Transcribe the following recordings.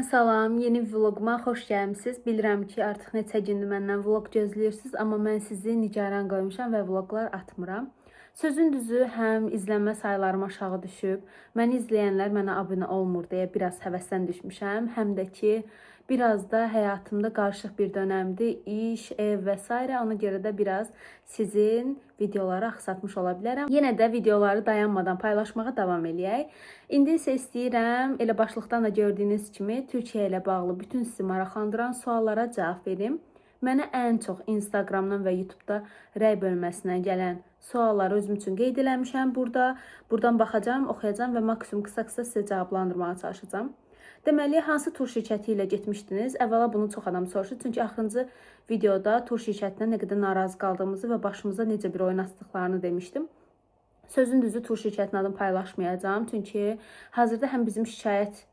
Cümleten salam, yeni vloguma xoş gəlmisiniz. Bilirəm ki, artıq neçə gündür məndən vlog gözləyirsiniz, amma mən sizi nigaran qoymuşam və vloglar atmıram. Sözün düzü, həm izlənmə saylarım aşağı düşüb, məni izləyənlər mənə abunə olmur deyə biraz həvəsdən düşmüşəm, həm də ki, biraz da həyatımda qarışıq bir dönəmdir, iş, ev və s. Ona görə də biraz sizin videoları axsatmış ola bilərəm. Yenə də videoları dayanmadan paylaşmağa davam eləyək. İndi isə istəyirəm, elə başlıqdan da gördüyünüz kimi, Türkiyə ilə bağlı bütün sizi maraqlandıran suallara cavab verim. Mənə ən çox Instagramdan və YouTube'da rəy bölməsindən gələn sualları özüm üçün qeyd eləmişəm burada. Buradan baxacağım, oxuyacağım və maksimum qısa-qısa sizə cavablandırmağa çalışacağım. Deməli, hansı tur şirkəti ilə getmişdiniz? Əvvəla bunu çox adam soruşur. Çünki axırıncı videoda tur şirkətindən nə qədər narazı qaldığımızı və başımıza necə bir oyun asdıqlarını demişdim. Sözün düzü tur şirkətinin adını paylaşmayacağım. Çünki hazırda həm bizim şikayət,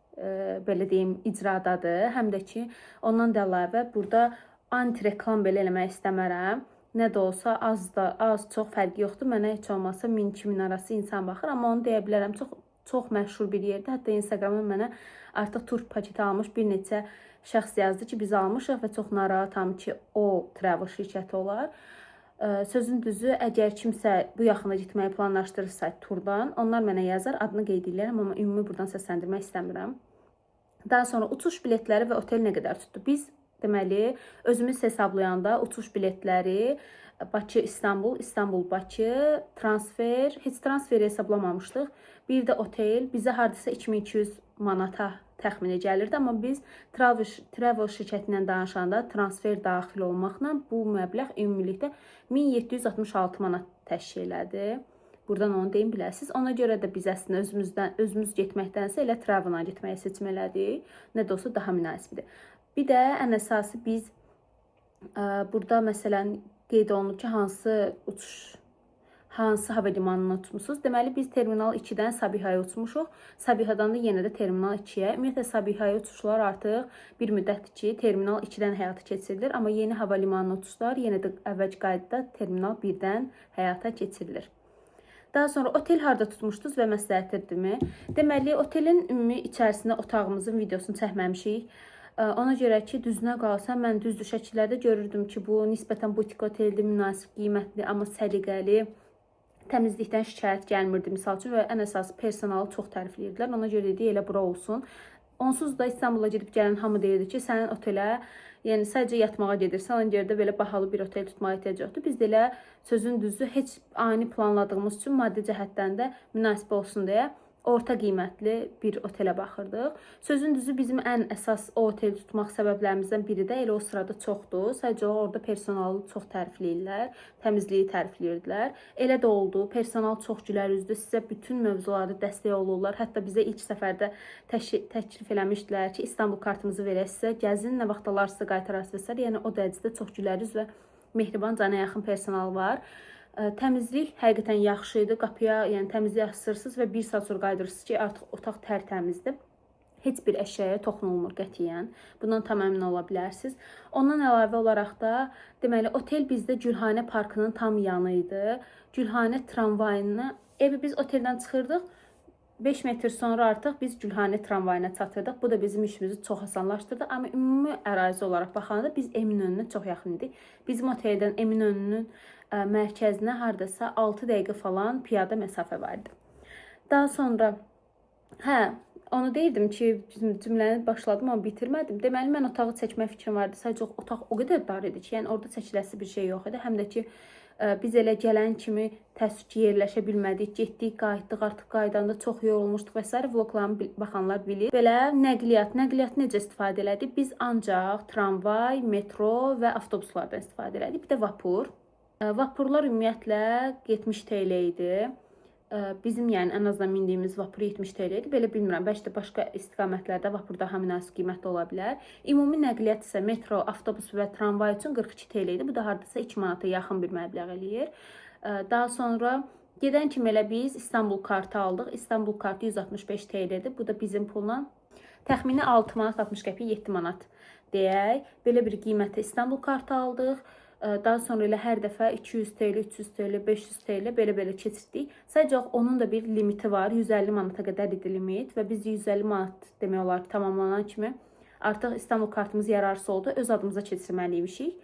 belə deyim, icradadır, həm də ki, ondan da əlavə burada anti-reklam belə eləmək istəmərəm. Nə də olsa az-çox fərqi yoxdur. Mənə heç olmasa 1000-2000 arası insan baxır. Amma onu deyə bilərəm, çox məşhur bir yerdə. Hətta Instagramda mənə artıq tur paketi almış bir neçə şəxs yazdı ki, biz almışıq və çox narahatam ki, o travel şirkəti olar. Sözün düzü, əgər kimsə bu yaxında getməyi planlaşdırırsa turdan, onlar mənə yazar, adını qeyd edirəm, amma ümumi buradan səsləndirmək istəmirəm. Daha sonra uçuş biletləri və otel nə qədər tutdu? Biz deməli, özümüz hesablayanda uçuş biletləri Bakı-İstanbul, İstanbul-Bakı, transfer, heç transferi hesablamamışdıq. Bir də otel bizə hardasa 2200 manata təxmini gəlirdi, amma biz travel şirkətindən danışanda transfer daxil olmaqla bu məbləğ ümumilikdə 1766 manat təşkil elədi. Buradan onu deyim biləsiniz. Ona görə də biz əslində özümüz getməkdənsə elə travel-la getməyi seçim elədik. Nə də olsa daha münasibdir. Bir də ən əsası biz burada məsələn qeyd olunur ki, hansı hava limanına uçmusunuz? Deməli, biz Terminal 2-dən Sabihaya uçmuşuq. Sabihadan da yenə də Terminal 2-yə. Ümumiyyətlə, Sabihaya uçuşlar artıq bir müddətdir ki, Terminal 2-dən həyata keçirilir. Amma yeni hava limanına uçuşlar yenə də əvvəlki qaydada Terminal 1-dən həyata keçirilir. Daha sonra otel harda tutmuşdunuz və məsləhətdirmi? Deməli, otelin ümumi içərisində otağımızın videosunu çəkməmişik. Ona görə ki, düzünə qalsa, mən düzdür şəkillərdə görürdüm ki, bu nisbətən butik oteldir, münasib qiymətli, amma səliqəli, təmizlikdən şikayət gəlmirdi misal üçün və ən əsası personalı çox tərifləyirdilər. Ona görə dedik, elə bura olsun. Onsuz da İstanbula gedib gələn hamı deyirdi ki, sənin otelə, yəni sadəcə yatmağa gedirsən, ona görə də belə bahalı bir otel tutmağa ehtiyac yoxdur. Biz də elə sözün düzü heç ani planladığımız üçün maddi cəhətdən də münasib olsun deyə orta qiymətli bir otelə baxırdıq. Sözün düzü bizim ən əsas o oteli tutmaq səbəblərimizdən biri də elə o sırada çoxdur. Sadəcə orada personalı çox tərifləyirlər, təmizliyi tərifləyirdilər. Elə də oldu. Personal çox gülər üzdü. Sizə bütün mövzularda dəstək olurlar. Hətta bizə ilk səfərdə təklif eləmişdilər ki, İstanbul kartımızı verək sizə, gəzin, nə vaxt alarsınız, qaytararsınız və s. Yəni o dərəcədə çox gülər üz və mehriban, cana yaxın personal var. Təmizlik həqiqətən yaxşı idi. Qapıya, yəni təmizlik asırsınız və bir saat sonra qayıdırsınız ki, artıq otaq tərtəmizdir. Heç bir əşyaya toxunulmur qətiyyən. Bundan tam əmin ola bilərsiniz. Ondan əlavə olaraq da, deməli, otel bizdə Gülhanə parkının tam yanı idi. Gülhanə tramvayını, evi biz oteldən çıxırdıq. 5 metr sonra artıq biz Gülhanə tramvayına çatırdıq. Bu da bizim işimizi çox asanlaşdırdı. Amma ümumi ərazi olaraq baxanda biz Eminönü'nə çox yaxın idik. Bizim oteldən Eminönü'nün mərkəzinə hardasa 6 dəqiqə falan piyada məsafə vardı. Daha sonra, onu deyirdim ki, cümləni başladım, amma bitirmədim. Deməli, mən otağı çəkmək fikrim vardı. Sadəcə otaq o qədər dar idi ki, yəni orada çəkiləsi bir şey yox idi. Həm də ki, biz elə gələn kimi təəssüf ki, yerləşə bilmədik, getdik, qayıtdıq, artıq qaydanda çox yorulmuşduq və s. Vloglarımı baxanlar bilir. Belə nəqliyyat necə istifadə elədik? Biz ancaq tramvay, metro və avtobuslardan istifadə elədik. Bir də vapur. Vapurlar ümumiyyətlə 70 TL idi. Bizim yəni ən azından mindiyimiz vapur 70 TL idi. Belə bilmirəm, bəlkə də başqa istiqamətlərdə vapur daha münasib qiymətli ola bilər. Ümumi nəqliyyat isə metro, avtobus və tramvay üçün 42 TL idi. Bu da hardasa 2 manata yaxın bir məbləğ eləyir. Daha sonra gedən kimi elə biz İstanbul kartı aldıq. İstanbul kartı 165 TL idi. Bu da bizim pulla təxmini 6 manat 60 qəpik 7 manat deyək. Belə bir qiymətə İstanbul kartı aldıq. Daha sonra elə hər dəfə 200 TL, 300 TL, 500 TL belə keçirdik. Sadəcə onun da bir limiti var. 150 manata qədər idi limit və biz 150 manat demək olar ki, tamamlanan kimi Artıq İstanbul kartımız yararsız oldu. Öz adımıza keçirməliymişik.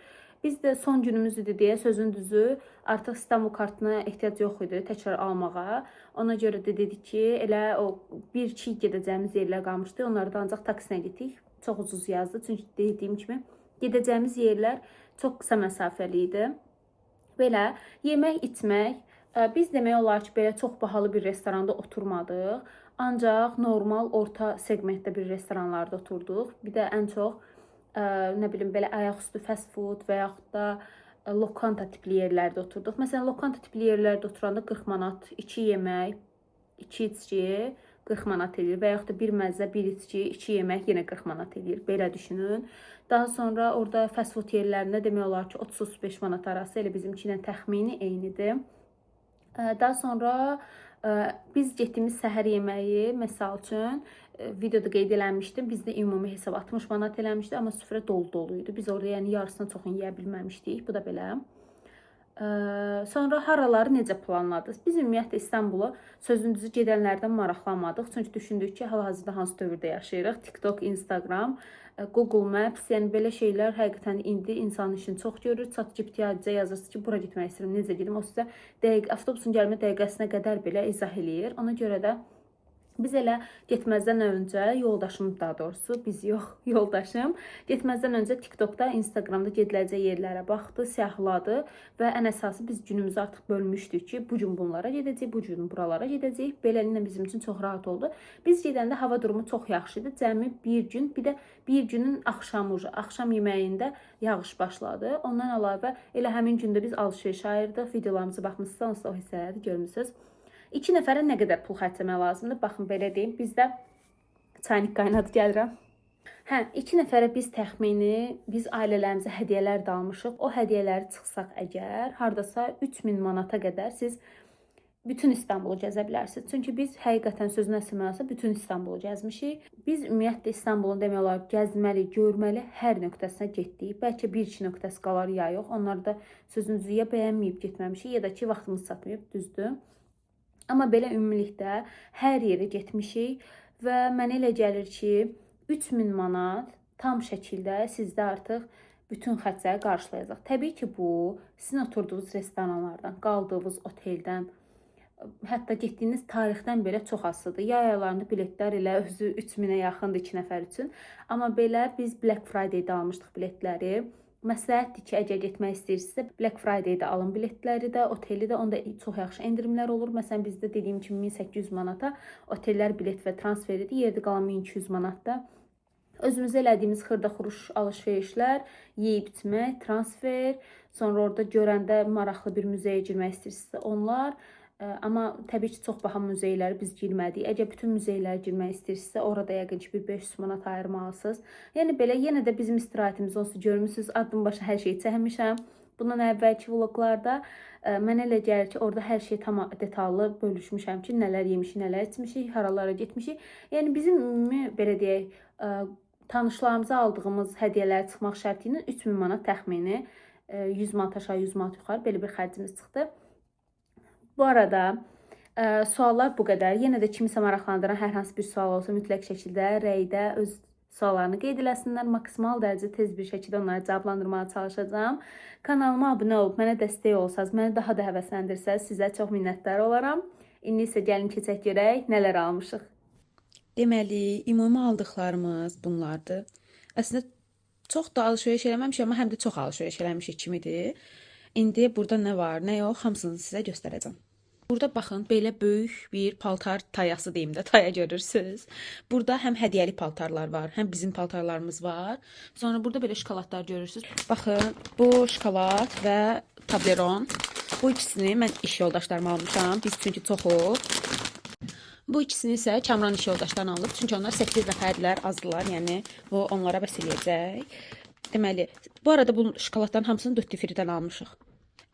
Biz də son günümüz idi deyə sözün düzü artıq İstanbul kartına ehtiyac yox idi təkrar almağa. Ona görə də dedik ki, elə o 1-2 gedəcəyimiz yerlər qalmışdı. Onları da ancaq taksinə getdik. Çox ucuz yazdı. Çünki dediyim kimi gedəcəyimiz yerlər çox qısa məsafəli idi. Belə yemək, içmək. Biz demək olar ki, belə çox bahalı bir restoranda oturmadıq. Ancaq normal orta segmentdə bir restoranlarda oturduq. Bir də ən çox nə bilim belə ayaqüstü fast food və yaxud da lokanta tipli yerlərdə oturduq. Məsələn, lokanta tipli yerlərdə oturanda 40 manat 2 yemək, 2 içki 40 manat edir və yaxud da bir məzzə, bir içki, 2 yemək yenə 40 manat edir. Belə düşünün. Daha sonra orada fast food yerlərində demək olar ki 30-35 manat arası elə bizimki ilə təxmini eynidir. Daha sonra biz getdiyimiz səhər yeməyi, məsəl üçün, videoda qeyd eləmişdim. Bizdə ümumi hesab 60 manat eləmişdi, amma süfrə dolu idi. Biz orada yəni yarısından çoxunu yeyə bilməmişdik. Bu da belə. Sonra haraları necə planladınız? Biz ümumiyyətlə İstanbula sözün düzü gedənlərdən maraqlanmadıq. Çünki düşündük ki, hal-hazırda hansı dövrdə yaşayırıq? TikTok, Instagram, Google Maps, yəni belə şeylər həqiqətən indi insanın işini çox görür. ChatGPT-yə yazırsınız ki, bura getmək istəyirəm, necə gedim? O sizə avtobusun gəlmə dəqiqəsinə qədər belə izah eləyir. Ona görə də biz elə getməzdən öncə yoldaşım, daha doğrusu biz yox, yoldaşım getməzdən öncə TikTokda, Instagramda gediləcək yerlərə baxdı, səhladı və ən əsası biz günümüzü artıq bölmüşdük ki, bu gün bunlara gedəcəyik, bu gün buralara gedəcəyik. Beləliklə bizim üçün çox rahat oldu. Biz gedəndə hava durumu çox yaxşı idi. Cəmi bir gün, bir də bir günün axşam yeməyində yağış başladı. Ondan əlavə elə həmin gündə biz alış-veriş ayırdıq. Videolarımızı baxmısınızsa o hissələri görmüsünüz. 2 nəfərə nə qədər pul xərcləmək lazımdır? Baxın, belə deyim, bizdə çaynik qaynadı, gəlirəm. 2 nəfərə biz təxmini, biz ailələrimizə hədiyyələr də almışıq. O hədiyyələri çıxsaq əgər, hardasa 3000 manata qədər siz bütün İstanbulu gəzə bilərsiniz. Çünki biz həqiqətən sözün əsl mənasında bütün İstanbulu gəzmişik. Biz ümumiyyətlə İstanbulun demək olar gəzməli, görməli hər nöqtəsinə getdik. Bəlkə 1-2 nöqtəsi qalar ya yox. Onları da sözün düzü ya bəyənməyib getməmişik, ya da ki, vaxtımız çatmayıb, düzdür. Amma belə ümumilikdə hər yerə getmişik və mənə elə gəlir ki, 3000 manat tam şəkildə sizdə artıq bütün xərcləri qarşılayacaq. Təbii ki, bu sizin oturduğunuz restoranlardan, qaldığınız oteldən, hətta getdiyiniz tarixdən belə çox asılıdır. Yay aylarında biletlər elə özü 3000-ə yaxındır 2 nəfər üçün. Amma belə biz Black Friday-də almışdıq biletləri. Məsləhətdir ki, əgər getmək istəyirsinizsə, Black Friday-də alın biletləri də, oteli də, onda çox yaxşı endirimlər olur. Məsələn, bizdə dediyim kimi 1800 manata otellər bilet və transferidir, yerdə qalan 1200 manatda. Özümüzə elədiyimiz xırda-xuruş alış-verişlər, yeyib-içmək, transfer, sonra orada görəndə maraqlı bir müzeyə girmək istəyirsinizsə onlar. Amma təbii ki, çox baha muzeyləri biz girmədik. Əgər bütün muzeylərə girmək istəyirsinizsə, orada yəqin ki, bir 500 manat ayırmalısınız. Yəni belə, yenə də bizim istirahətimiz olsun, görmüsünüz, adım başa hər şeyi çəkmişəm. Bundan əvvəlki vloglarda mənə elə gəlir ki, orada hər şey tam detallı bölüşmüşəm ki, nələr yemişik, nələr içmişik, haralara getmişik. Yəni bizim ümumi, belə deyək, tanışlarımıza aldığımız hədiyyələri çıxmaq şərti ilə 3000 manat təxmini 100 manat aşağı, 100 manat yuxarı belə bir xərcimiz çıxdı. Bu arada suallar bu qədər. Yenə də kimisə maraqlandıran hər hansı bir sual olsa mütləq şəkildə rəydə öz suallarını qeyd eləsinlər. Maksimal dərəcə tez bir şəkildə onları cavablandırmağa çalışacağam. Kanalıma abunə olub mənə dəstək olsanız, məni daha da həvəsləndirsəz, sizə çox minnətdar olaram. İndi isə gəlin keçək görək nələr almışıq. Deməli, ümumi aldıqlarımız bunlardır. Əslində çox da alış-veriş eləməmişik, amma həm də çox alış-veriş eləmişik kimidir. İndi burada nə var, nə yox, hamısını sizə göstərəcəm. Burada baxın, belə böyük bir paltar tayası deyim də, taya görürsünüz. Burada həm hədiyyəli paltarlar var, həm bizim paltarlarımız var. Sonra burada belə şokoladlar görürsünüz. Baxın, bu şokolad və Toblerone. Bu ikisini mən iş yoldaşlarıma almışam, biz çünki çoxuq. Bu ikisini isə Kamran iş yoldaşlarına alıb, çünki onlar 8 nəfərdirlər, azdılar, yəni bu onlara bəs eləyəcək. Deməli, bu arada bu şokoladların hamısını Duty Free-dən almışıq.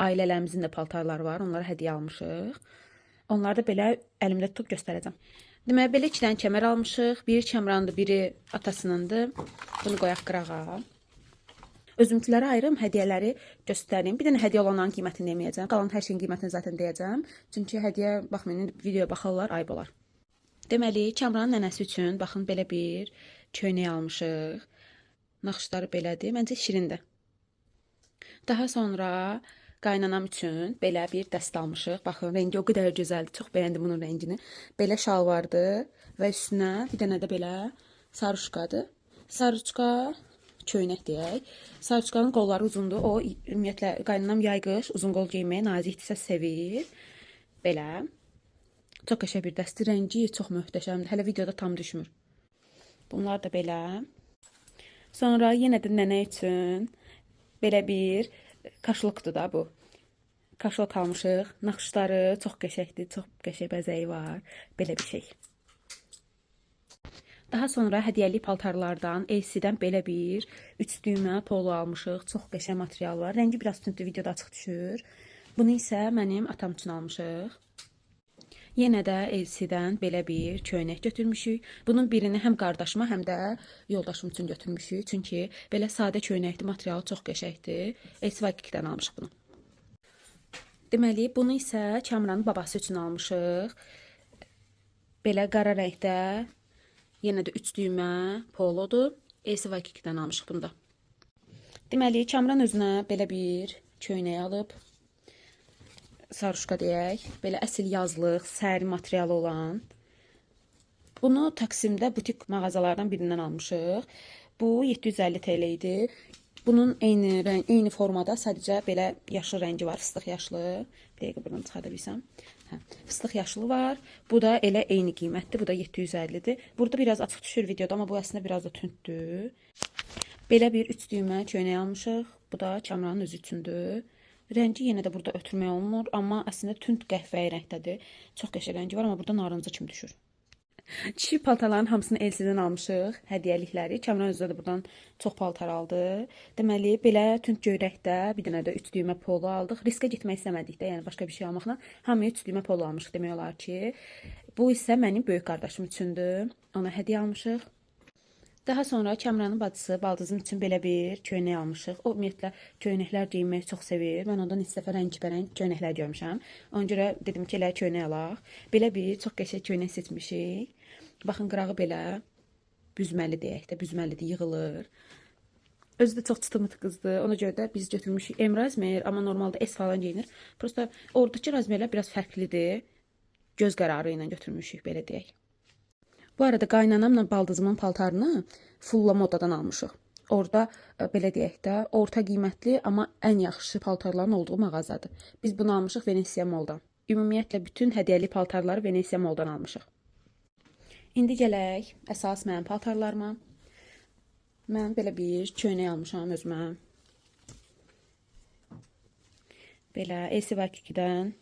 Ailələrimizin də paltarları var, onlara hədiyyə almışıq. Onları da belə əlimdə tutub göstərəcəm. Deməli, belə 2 dənə kəmər almışıq. Biri Kamrandır, biri atasınındır. Bunu qoyaq qırağa. Özümkilərə ayırım, hədiyyələri göstərim. Bir dənə hədiyyə olanların qiymətini deməyəcəm. Qalan hər şeyin qiymətini zaten deyəcəm. Çünki hədiyyə, baxmayın, videoya baxarlar, ayıb olar. Deməli, Kamranın nənəsi üçün, baxın, belə bir köynək almışıq. Naxışları belədir. Məncə şirindir. Daha sonra qaynanam üçün belə bir dəst almışıq. Baxın, rengi o qədər gözəldir. Çox bəyəndim bunun rəngini. Belə şalvardı və üstünə bir dənə də belə sarışqadır. Sarışqa köynək deyək. Sarışqanın qolları uzundur. O ümumiyyətlə qaynanam yay-qış uzun qol geyməyi nazikdirsə sevir. Belə. Çox qəşəng bir dəstir. Rəngi çox möhtəşəmdir. Hələ videoda tam düşmür. Bunlar da belə. Sonra yenə də nənə üçün belə bir kaşlokdur da bu. Kaşlok almışıq. Naxışları çox qəşəngdir. Çox qəşəng bəzəyi var. Belə bir şey. Daha sonra hədiyyəlik paltarlardan LC-dən belə bir 3 düymə polo almışıq. Çox qəşəng material var. Rəngi biraz tündür, videoda açıq düşür. Bunu isə mənim atam üçün almışıq. Yenə də LC-dən belə bir köynək götürmüşük. Bunun birini həm qardaşıma, həm də yoldaşım üçün götürmüşük. Çünki belə sadə köynəkdir, materialı çox qəşəngdir. LC-dən almışıq bunu. Deməli, bunu isə Kamranın babası üçün almışıq. Belə qara rəngdə, yenə də 3 düymə polodur. LC-dən almışıq bunu da. Deməli, Kamran özünə belə bir köynək alıb. Sarışqa deyək, belə əsl yazlıq, sərin materialı olan. Bunu Taksimdə butik mağazalardan birindən almışıq. Bu 750 TL idi. Bunun eyni formada sadəcə belə yaşlı rəngi var, fıstıq yaşlı. Bir dəqiqə buradan çıxarda bilsəm. Fıstıq yaşlı var. Bu da elə eyni qiymətdir. Bu da 750-dir. Burada biraz açıq düşür videoda, amma bu əslində biraz da tündür. Belə bir 3 düymə köynək almışıq. Bu da Kamranın özü üçündür. Rəngi yenə də burada ötürmək olmur, amma əslində tünd qəhvəyi rəngdədir. Çox qəşəng rəngi var, amma burada narıncı kimi düşür. Kişi paltarların hamısını LC-dən almışıq, hədiyyəlikləri. Kamran özü də buradan çox paltar aldı. Deməli, belə tünd göy rəngdə bir dənə də 3 düymə polo aldıq. Riskə getmək istəmədik də, yəni başqa bir şey almaqla. Hamıya 3 düymə polo almışıq demək olar ki. Bu isə mənim böyük qardaşım üçündür. Ona hədiyyə almışıq. Daha sonra Kamranın bacısı baldızım üçün belə bir köynək almışıq. O ümumiyyətlə köynəklər geyinməyi çox sevir. Mən ondan ilk dəfə rəngbərəng köynəklər görmüşəm. Ona görə dedim ki, elə köynək alaq. Belə bir çox qəşəng köynək seçmişik. Baxın, qırağı belə büzməli deyək də, büzməlidir, yığılır. Özü də çox çıtımıt qızdır. Ona görə də biz götürmüşük M razmer, amma normalda S falan geyinir. Prosta oradakı razmerlər biraz fərqlidir. Göz qərarı ilə götürmüşük, belə deyək. Bu arada qaynanamla baldızımın paltarını Fulla Modadan almışıq. Orada belə deyək də, orta qiymətli, amma ən yaxşı paltarların olduğu mağazadır. Biz bunu almışıq Venesiya Malldan. Ümumiyyətlə bütün hədiyyəli paltarları Venesiya Malldan almışıq. İndi gələk əsas mənim paltarlarıma. Mən belə bir köynək almışam özümə. Belə LC-dən.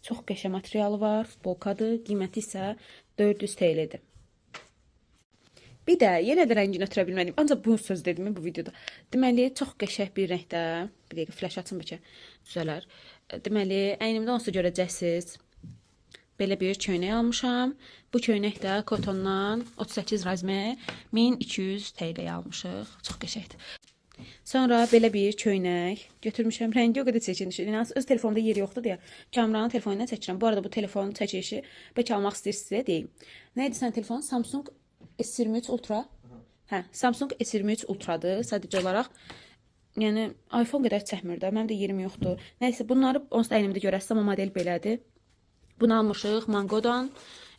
Çox qəşəng materialı var, futbolkadır, qiyməti isə 400 TL-dir. Bir də yenə də rəngini ötürə bilməliyim. Ancaq bu söz dedim bu videoda. Deməli, çox qəşəng bir rəngdə, bir dəqiqə flash açım bəlkə düzələr. Deməli, əynimdə onsuz görəcəksiniz. Belə bir köynək almışam. Bu köynək də kotondan 38 razmer 1200 TL almışıq. Çox qəşəngdir. Sonra belə bir köynək götürmüşəm. Rəngi o qədər çəkinir. İnanın öz telefonumda yeri yoxdur deyə Kamranın telefonundan çəkirəm. Bu arada bu telefonun çəkilişi bəlkə almaq istəyirsinizsə deyim. Nə idi sənin telefonun? Samsung S23 Ultra. Hə, Samsung S23 Ultradır. Sadəcə olaraq yəni iPhone qədər çəkmir də. Mənim də yerim yoxdur. Nəysə, bunları onsuz da əynimdə görərsiniz, amma model belədir. Bunu almışıq Mangodan.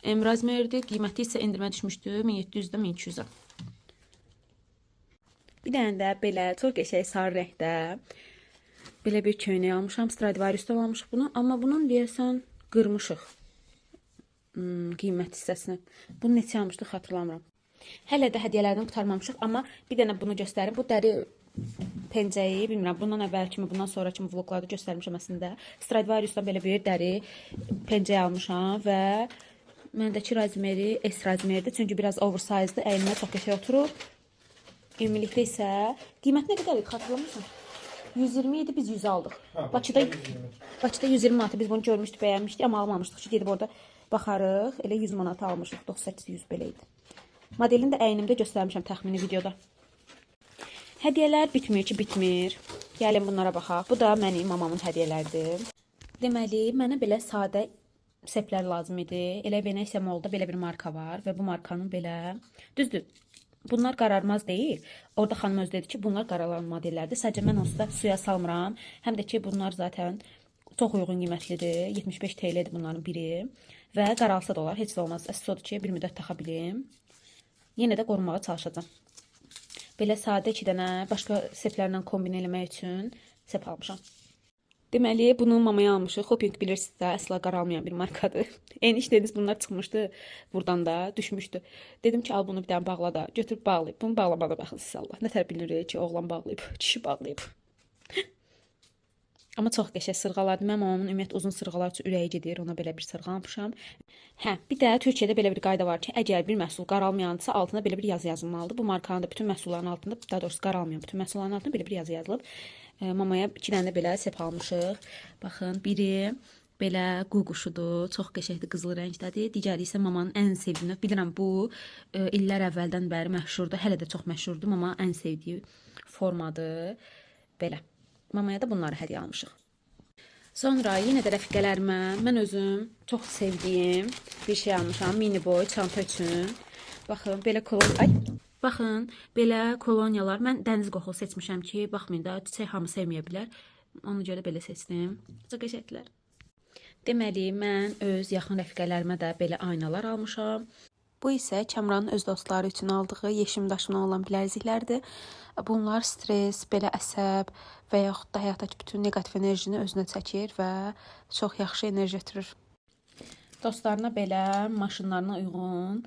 M razmerdir. Qiyməti isə endirmə düşmüşdü 1700-dən 1200-ə. Bir dənə də belə çox qəşəng sarı rəngdə belə bir köynək almışam. Stradivarius'tan almışıq bunu. Amma bunun deyəsən qırmışıq qiymət hissəsini. Bunu neçə almışdıq xatırlamıram. Hələ də hədiyyələrdən qurtarmamışıq. Amma bir dənə bunu göstərim. Bu dəri pencəyi, bilmirəm, bundan əvvəl kimi, bundan sonra kimi vloglarda göstərmişəm əslində. Stradivarius'tan belə bir dəri pencəyi almışam və məndəki razmeri S razmeridir. Çünki biraz oversize'dır. Əynimə çox qəşəng oturur. Ümumilikdə isə qiymət nə qədər idi, xatırlamırsan? 120 idi, biz 100 aldıq. Bakıda 120 manata biz bunu görmüşdük, bəyənmişdik, amma almamışdıq. Çünki gedib orada baxarıq, elə 100 manata almışıq, 98-100 belə idi. Modelini də əynimdə göstərmişəm təxmini videoda. Hədiyyələr bitmir ki, bitmir. Gəlin bunlara baxaq. Bu da mənim mamamın hədiyyələridir. Deməli, mənə belə sadə seplər lazım idi. Elə Venesia Mall'da belə bir marka var və bu markanın belə düzdür. Bunlar qararmaz deyil. Orada xanım özü dedi ki, bunlar qaralan modellərdir. Sadəcə mən onsuz da suya salmıram. Həm də ki, bunlar zaten çox uyğun qiymətlidir. 75 TL'dir bunların biri. Və qaralsa da olar, heç də olmaz. Əsas odur ki, bir müddət taxa bilim. Yenə də qorunmağa çalışacağam. Belə sadə 2 dənə başqa seplərlə kombin eləmək üçün sep almışam. Deməli, bunu mamaya almışıq. Hoping bilirsiniz də, əsla qaralmayan bir markadır. Enişteniz bunlar çıxmışdı buradan da, düşmüşdü. Dedim ki, al bunu bir dənə bağla da, götürüb bağlayıb. Bunu bağlamada baxılsız Allah. Nətər bilirik ki, oğlan bağlayıb, kişi bağlayıb. Amma çox qəşəng sırğalardır. Mən mamamın ümumiyyətlə uzun sırğalar üçün ürəyi gedir. Ona belə bir sırğa almışam. Hə, bir də Türkiyədə belə bir qayda var ki, əgər bir məhsul qaralmayansa, altına belə bir yazı yazılmalıdır. Bu markanın da bütün məhsulların altında, daha doğrusu qaralmayan bütün məhsulların altında belə bir yazı yazılıb. Mamaya 2 dənə də belə sep almışıq. Baxın, biri belə ququşudur. Çox qəşəngdir, qızıl rəngdədir. Digəri isə mamanın ən sevdiyini. Bilirəm bu illər əvvəldən bəri məşhurdur. Hələ də çox məşhurdur. Mama ən sevdiyi formadır. Belə. Mamaya da bunları hədiyyə almışıq. Sonra yenə də rəfiqələrimə mən özüm çox sevdiyim bir şey almışam. Mini boy çanta üçün. Baxın, belə Baxın, belə koloniyalar. Mən dəniz qoxulu seçmişəm ki, baxmayın da, çiçək hamı sevməyə bilər. Ona görə belə seçdim. Çox qəşənglər. Deməli, mən öz yaxın rəfiqələrimə də belə aynalar almışam. Bu isə Kəmranın öz dostları üçün aldığı yeşim daşımdan olan bilərziklərdir. Bunlar stres, belə əsəb və yaxud da həyatdakı bütün negativ enerjini özünə çəkir və çox yaxşı enerji ötürür. Dostlarına belə maşınlarına uyğun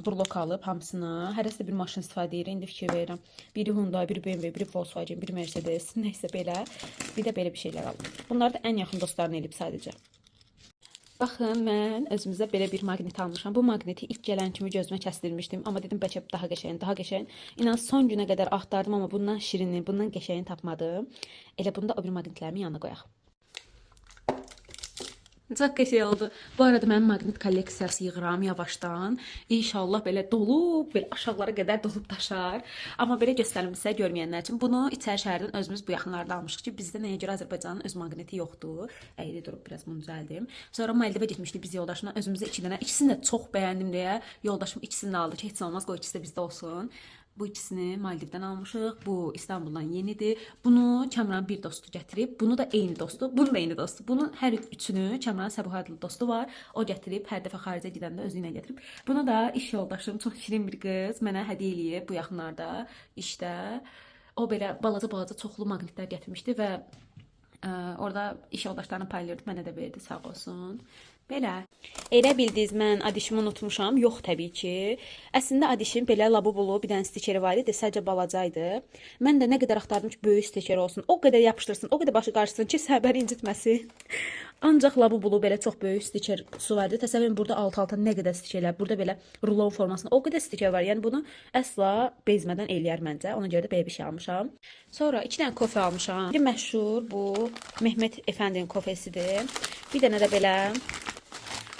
burlok alıb hamısına. Hərəsi bir maşın istifadə edir. İndi fikir verirəm. Biri Hyundai, biri BMW, biri Volkswagen, biri Mercedes, neysə belə. Bir də belə bir şeylər alıb. Bunlar da ən yaxın dostlarına elib sadəcə. Baxın, mən özümüzə belə bir maqnit almışam. Bu maqniti ilk gələn kimi gözümə kəsdirmişdim. Amma dedim, bəlkə daha qəşəng, daha qəşəng. İnan son günə qədər axtardım, amma bundan şirini, bundan qəşəngini tapmadım. Elə bunu da o bir maqnitlərimin yanına qoyaq. Çox qəşəng oldu. Bu arada mən maqnit kolleksiyası yığıram yavaşdan. İnşallah belə dolub, belə aşağılara qədər dolub daşar. Amma belə göstərim sizə görməyənlər üçün. Bunu İçəri şəhərdən özümüz bu yaxınlarda almışıq ki, bizdə nəyə görə Azərbaycanın öz maqniti yoxdur. Əyri durub biraz bunu düzəldim. Sonra Maldivə getmişdik biz yoldaşımla. Özümüzə 2 dənə, ikisini də çox bəyəndim deyə yoldaşım ikisini də aldı ki, heç olmaz, qoy ikisi də bizdə olsun. Bu ikisini Maldivdən almışıq. Bu İstanbuldan yenidir. Bunu Kəmranın bir dostu gətirib. Bunu da eyni dostu. Bunu da eyni dostu. Bunun hər üçünü Kəmranın Səbuha adlı dostu var. O gətirib. Hər dəfə xaricə gedəndə özü ilə gətirib. Bunu da iş yoldaşım, çox şirin bir qız mənə hədiyyə eləyib bu yaxınlarda işdə. O belə balaca çoxlu maqnitlər gətirmişdi və orada iş yoldaşlarına paylayırdı. Mənə də verdi, sağ olsun. Belə. Elə bildiniz, mən adişimi unutmuşam. Yox, təbii ki. Əslində adişim belə labubulu bir dənə stikeri var idi. Sadəcə balacaydı. Mən də nə qədər axtardım ki, böyük stiker olsun. O qədər yapışdırsın, o qədər başı qarşısın ki, səbəri incitməsin. Ancaq labubulu belə çox böyük stiker kutusu vardı. Təsəvvürün burada alt-alta nə qədər stikerlər. Burada belə rulon formasında o qədər stiker var. Yəni bunu əsla bezmədən eləyər məncə. Ona görə də belə bir şey almışam. Sonra 2 dənə kofe almışam. Bir məşhur bu Mehmet Efendi'nin kofesidir. Bir dənə də belə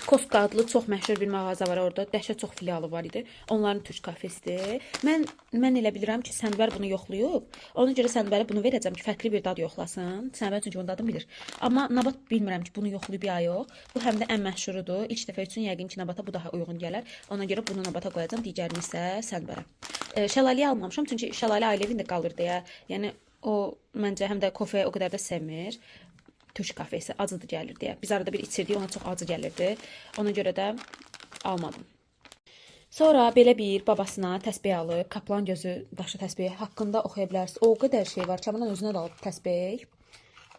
Koska adlı çox məşhur bir mağaza var orada. Dəhşət çox filialı var idi. Onların türk kafesidir. Mən elə bilirəm ki, Sənvər bunu yoxlayıb. Ona görə Sənvərə bunu verəcəm ki, fərqli bir dad yoxlasın. Sənvər çünki onun dadını bilir. Amma Nabat bilmirəm ki, bunu yoxlayıb ya yox. Bu həm də ən məşhurudur. İlk dəfə üçün yəqin ki, Nabata bu daha uyğun gələr. Ona görə bunu Nabata qoyacağam. Digərini isə Sənvərə. Şəlaləyə almamışam çünki Şəlalə ailevində qalır deyə. Yəni o məncə həm də kofeyə o qədər də sevmir. Türk kafesi acıdı gəlir deyə. Biz arada bir içirdik, ona çox acı gəlirdi. Ona görə də almadım. Sonra belə bir babasına təsbih alıb, Kaplan gözü daşı təsbih haqqında oxuya bilərsiniz. O qədər şey var. Kəmran özünə də alıb təsbih.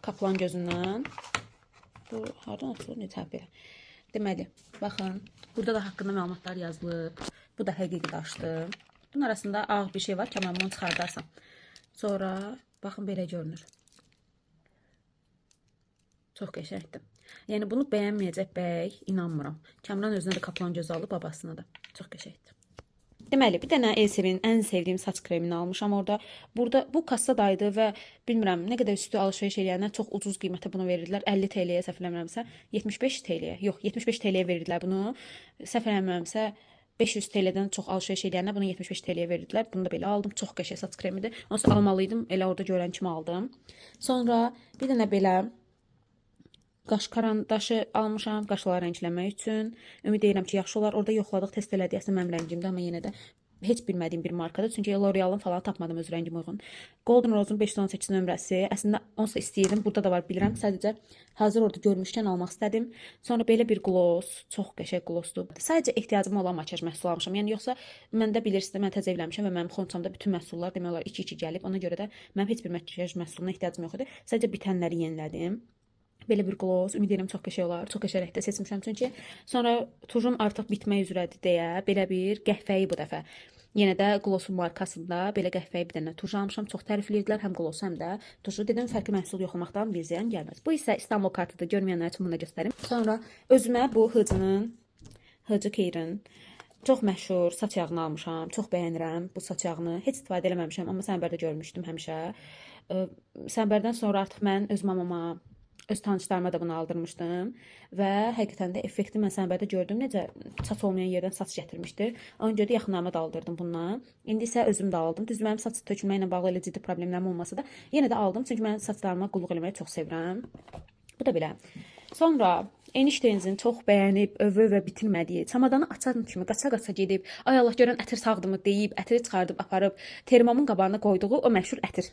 Kaplan gözündən. Bu hardan atılır? Necə belə? Deməli, baxın, burada da haqqında məlumatlar yazılıb. Bu da həqiqi daşdır. Bunun arasında ağ bir şey var. Kəmran bunu çıxardarsan. Sonra baxın belə görünür. Çox qəşəngdir. Yəni bunu bəyənməyəcək bəy, inanmıram. Kəmran özünə də Kaplan gözü alıb, babasına da. Çox qəşəngdir. Deməli, bir dənə Elsevin ən sevdiyim saç kremini almışam orada. Burada bu kassadaydı və bilmirəm nə qədər üstü alış-veriş eləyənlər çox ucuz qiymətə bunu verirdilər. 50 TL-yə səhv eləmirəmsə, 75 TL-yə. Yox, 75 TL-yə verirdilər bunu. Səhv eləmirəmsə 500 TL-dən çox alış-veriş eləyənlər bunu 75 TL-yə verirdilər. Bunu da belə aldım. Çox qəşəng saç kremidir. Onsuz almalıydım. Elə orada görən kimi aldım. Sonra bir dənə belə Qaş karandaşı almışam qaşları rəngləmək üçün. Ümid edirəm ki, yaxşı olar. Orada yoxladıq, test elədik. Əslində mənim rəngimdir, amma yenə də heç bilmədiyim bir markadır. Çünki L'Oreal'ın falan tapmadım öz rəngimə uyğun. Golden Rose'un 518 nömrəsi. Əslində onsa istəyirdim. Burada da var bilirəm. Sadəcə hazır orada görmüşkən almaq istədim. Sonra belə bir gloss, çox qəşəng glossdur. Sadəcə ehtiyacım olan makiyaj məhsulu almışam. Yəni yoxsa məndə bilirsiniz, mən təzə evlənmişəm və mənim xonçamda bütün məhsullar demək olar 2-2 gəlib. Ona görə də mənim heç bir makiyaj məhsuluna ehtiyacım yox idi. Sadəcə bitənləri yenilədim. Belə bir gloss, ümid edirəm çox qəşəng olar. Çox qəşəng rəngdə seçmişəm çünki. Sonra tujum artıq bitmək üzrədir deyə belə bir qəhvəyi bu dəfə. Yenə də glossun markasında belə qəhvəyi bir dənə tuj almışam. Çox tərifləyirdilər həm glossu, həm də tuju. Dedim fərqli məhsul yoxlamaqdan bir ziyan gəlməz. Bu isə İstanbul kartıdır. Görməyənlər üçün bunu da göstərim. Sonra özümə bu Hıcı Keyrin çox məşhur saç yağını almışam. Çox bəyənirəm bu saç yağını. Heç istifadə eləməmişəm, amma sənbərdə görmüşdüm həmişə. Sənbərdən sonra artıq mən öz mamama, öz tanışlarıma da bunu aldırmışdım və həqiqətən də effekti mən sənbərdə gördüm. Necə saç olmayan yerdən saç gətirmişdi. Ona görə də yaxınlarıma da aldırdım bundan. İndi isə özüm də aldım. Düz mənim saç tökülməklə bağlı elə ciddi problemlərim olmasa da yenə də aldım. Çünki mən saçlarıma qulluq eləməyi çox sevirəm. Bu da belə. Sonra eniştənizin çox bəyənib öv-öv bitirmədiyi, çamadanı açan kimi qaça-qaça gedib, ay Allah görən ətir sağdımı deyib, ətiri çıxardıb aparıb termomun qabağına qoyduğu o məşhur ətir.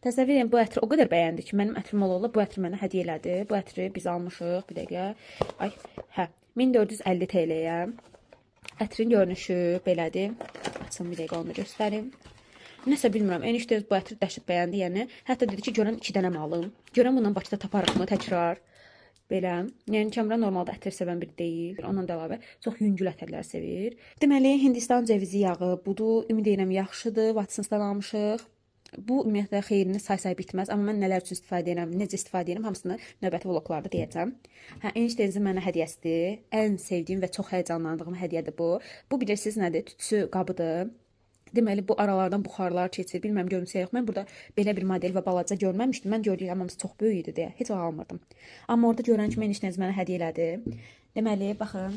Təsəvvür edin, bu ətri o qədər bəyəndi ki, mənim ətrim ola bu ətri mənə hədiyyə elədi. Bu ətri biz almışıq, bir dəqiqə. Ay, hə, 1450 TL-yə. Ətrin görünüşü belədir. Açın bir dəqiqə onu göstərim. Nəsə bilmirəm, eniştəz bu ətri dəhşət bəyəndi, yəni. Hətta dedi ki, görən 2 dənə alım. Görən bundan Bakıda taparıq mı təkrar. Belə. Yəni Kəmran normalda ətir sevən biri deyil. Ondan da əlavə çox yüngül ətərlər sevir. Deməli, Hindistan cevizi yağı budur. Ümid edirəm yaxşıdır. Watsons'dan almışıq. Bu ümumiyyətlə xeyrini say bitməz, amma mən nələr üçün istifadə edirəm, necə istifadə edirəm, hamısını növbəti vloglarda deyəcəm. Hə, eniştənizin mənə hədiyyəsidir. Ən sevdiyim və çox həyecanlandığım hədiyyədir bu. Bu bilirsiniz nədir? Tütsü qabıdır. Deməli bu aralardan buxarlar keçir. Bilməm görmüsünüz yox. Mən burada belə bir model və balaca görməmişdim. Mən gördüyüm hamısı çox böyük idi deyə heç almırdım. Amma orada görən kimi eniştəniz mənə hədiyyə elədi. Deməli baxın.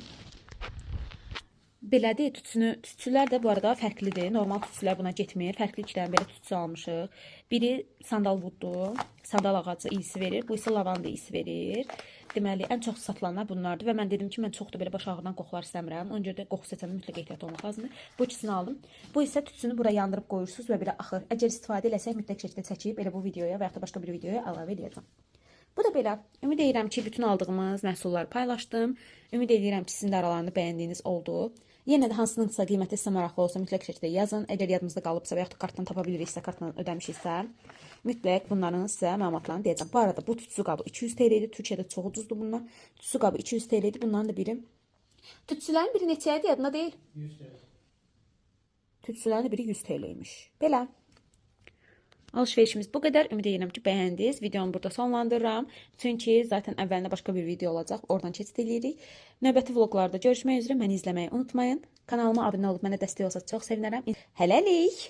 Belədir, tütsülər də bu arada fərqlidir. Normal tütsülər buna getmir. Fərqli 2 dənə belə tütsü almışıq. Biri sandalvuddur. Sandal ağacı iyisi verir. Bu isə lavanda iyisi verir. Deməli, ən çox satılanlar bunlardır. Və mən dedim ki, mən çox da belə baş ağrıdan qoxular istəmirəm. Ona görə də qoxu seçəndə mütləq ehtiyat olmaq lazımdır. Bu ikisini aldım. Bu isə tütsünü bura yandırıb qoyursunuz və belə axır. Əgər istifadə eləsək, mütləq şəkildə çəkib elə bu videoya və ya da başqa bir videoya əlavə edəcəm. Bu da belə. Ümid edirəm ki, bütün aldığımız məhsulları paylaşdım. Ümid edirəm ki, sizin də aralarında bəyəndiyiniz oldu. Yenə də hansınınsa qiyməti sizə maraqlı olsa mütləq şəkildə yazın. Əgər yadınızda qalıbsa və ya da kartdan tapa biliriksə, kartdan ödəmişiksə, mütləq bunların sizə məlumatlarını deyəcəm. Bu arada bu tütsü qabı 200 TL idi. Türkiyədə çox ucuzdur bunlar. Tütsü qabı 200 TL idi. Bunların da biri. Tütsülərin biri neçəyədir yadına deyil? 100 TL. Tütsülərin biri 100 TL imiş. Belə. Alışverişimiz bu qədər. Ümid edirəm ki, bəyəndiniz. Videomu burada sonlandırıram. Çünki zaten əvvəlində başqa bir video olacaq. Oradan keçid edirik. Növbəti vloglarda görüşmək üzrə məni izləməyi unutmayın. Kanalıma abunə olub mənə dəstək olsa çox sevinərəm. Hələlik.